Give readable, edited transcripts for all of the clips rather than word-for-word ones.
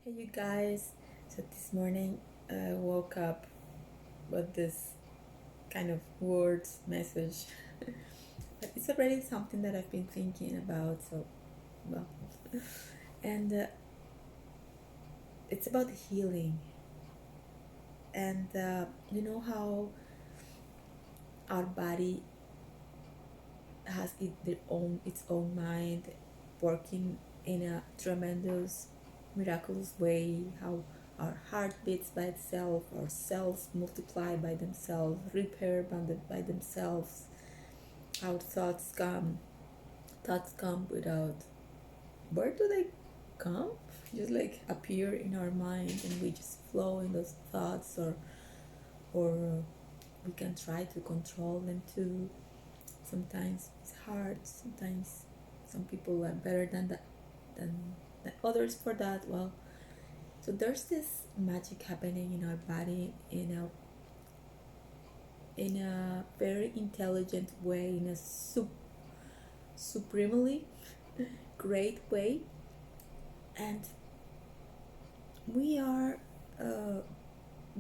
Hey, you guys. So this morning I woke up with this kind of words message, but it's already something that I've been thinking about. So, well, and it's about healing. And you know how our body has its own mind working in a tremendous miraculous way, how our heart beats by itself, our cells multiply by themselves, repair by themselves, our thoughts come without, where do they come, just like appear in our mind, and we just flow in those thoughts, or we can try to control them too. Sometimes it's hard. Sometimes some people are better than, than others for that. Well, so there's this magic happening in our body in a very intelligent way, in a supremely great way, and we are uh,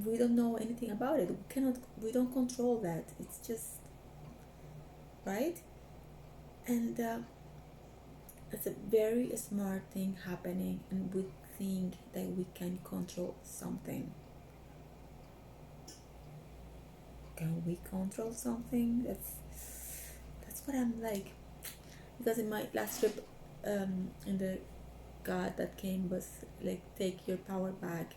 we don't know anything about it. We don't control that. It's just right, and it's a very smart thing happening, and we think that we can control something. Can we control something? That's what I'm like. Because in my last trip, in the God that came was like, take your power back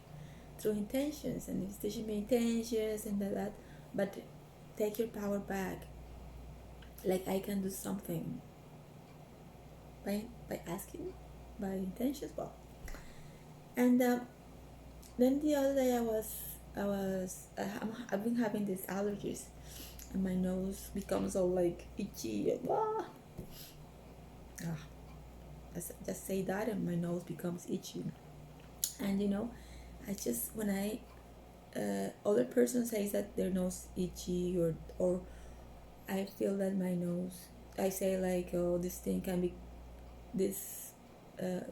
through intentions, and he's teaching me intentions and that, but take your power back. Like I can do something by asking, by intentions. Well, and then the other day I've been having these allergies, and my nose becomes all like itchy and ah, just say that, and my nose becomes itchy. And I just, when I other person says that their nose itchy, or I feel that my nose, I say like, oh, this thing can be, these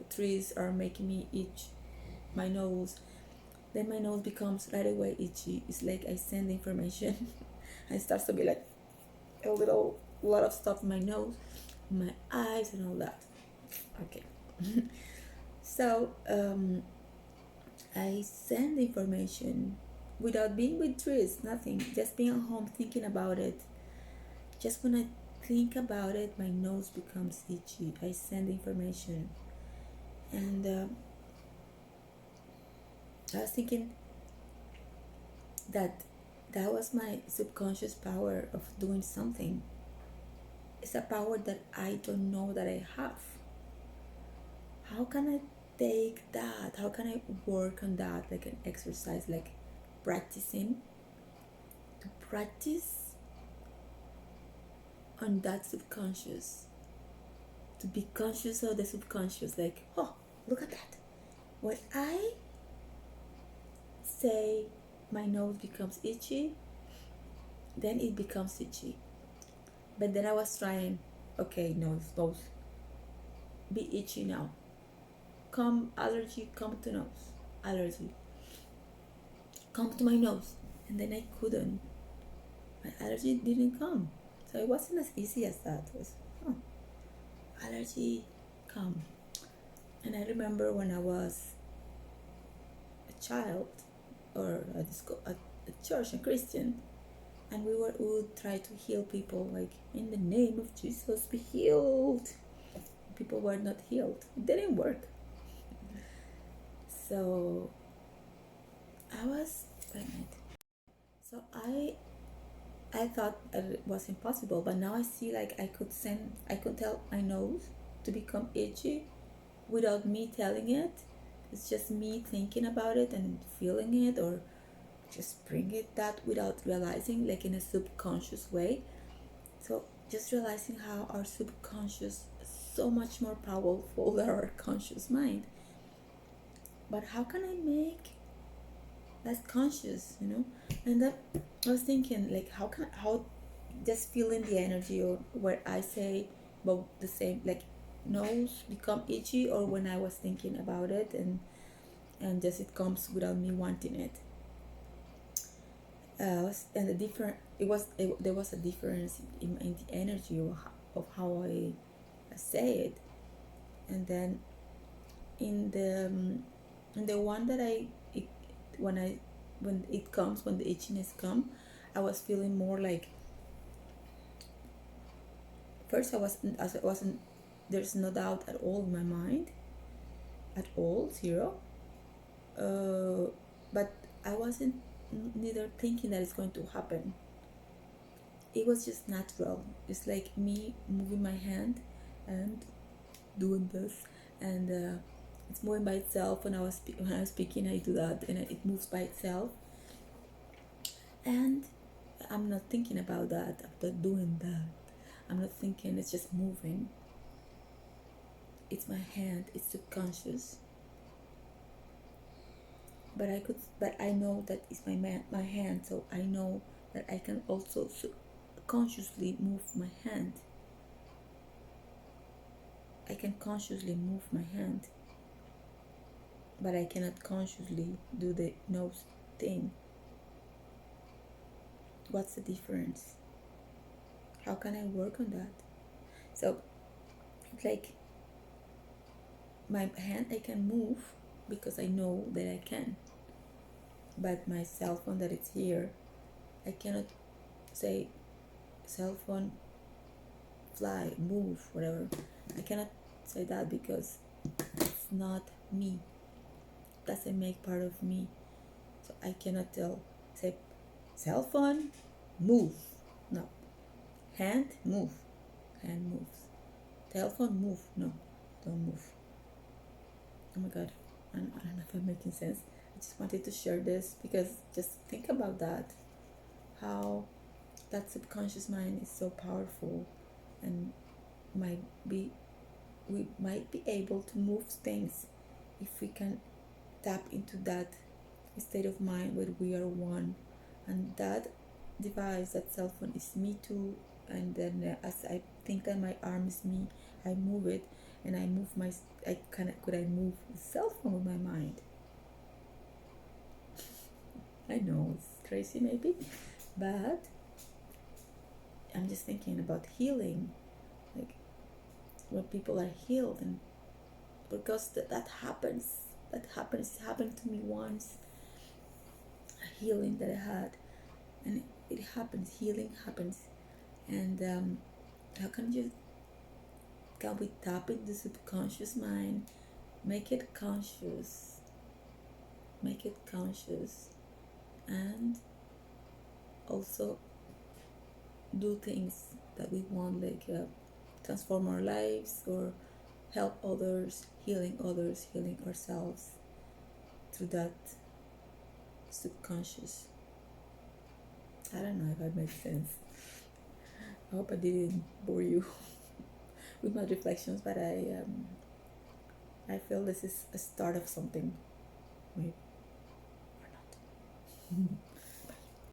trees are making me itch my nose, then my nose becomes right away itchy. It's like I send information and it starts to be like a lot of stuff in my nose, my eyes, and all that. Okay. So I send information without being with trees, nothing, just being at home thinking about it. Just when I think about it, my nose becomes itchy. I send information, and I was thinking that that was my subconscious power of doing something. It's a power that I don't know that I have. How can I take that? How can I work on that, like an exercise, like practicing, to practice on that subconscious, to be conscious of the subconscious, like, oh, look at that. When I say my nose becomes itchy, then it becomes itchy. But then I was trying, okay, nose, be itchy now. Come, allergy, come to nose. Allergy, come to my nose. And then I couldn't. My allergy didn't come. So it wasn't as easy as that. It was, oh, allergy, come. And I remember when I was a child, or at church, a Christian, and we would try to heal people, like, in the name of Jesus, be healed. People were not healed. It didn't work. So I was pregnant. So I thought it was impossible, but now I see, like, I could tell my nose to become itchy without me telling it. It's just me thinking about it and feeling it, or just bring it that without realizing, like in a subconscious way. So just realizing how our subconscious is so much more powerful than our conscious mind. But how can I make that conscious? And then I was thinking, like, how just feeling the energy, or where I say, but the same, like, nose become itchy, or when I was thinking about it, and and just it comes without me wanting it. And the different there was a difference in the energy of how I say it. And then in the one that when it comes, when the itchiness come, I was feeling more like, first I wasn't there's no doubt at all in my mind, at all, zero. But I wasn't neither thinking that it's going to happen. It was just natural. It's like me moving my hand and doing this, and it's moving by itself. When I was speaking, I do that, and it moves by itself. And I'm not thinking about that. I'm not doing that. I'm not thinking. It's just moving. It's my hand. It's subconscious. But I know that it's my hand. So I know that I can also consciously move my hand. I can consciously move my hand, but I cannot consciously do the nose thing. What's the difference? How can I work on that? So it's like my hand I can move because I know that I can, but my cell phone that it's here, I cannot say cell phone fly, move, whatever. I cannot say that because it's not me. It doesn't make part of me. So I cannot say cell phone move. No. Hand move. Hand moves. Telephone move. No, don't move. Oh my god. I don't know if I'm making sense. I just wanted to share this because just think about that. How that subconscious mind is so powerful, and we might be able to move things if we can tap into that state of mind where we are one. And that device, that cell phone, is me too. And then as I think that my arm is me, I move it, and I move could I move the cell phone with my mind? I know it's crazy maybe, but I'm just thinking about healing, like when people are healed, and because that happens. It happened to me once, a healing that I had, and it happens. Healing happens, and how can we tap into the subconscious mind, make it conscious, and also do things that we want, like transform our lives or help others, healing ourselves through that subconscious. I don't know if that makes sense. I hope I didn't bore you with my reflections, but I feel this is a start of something, maybe or not.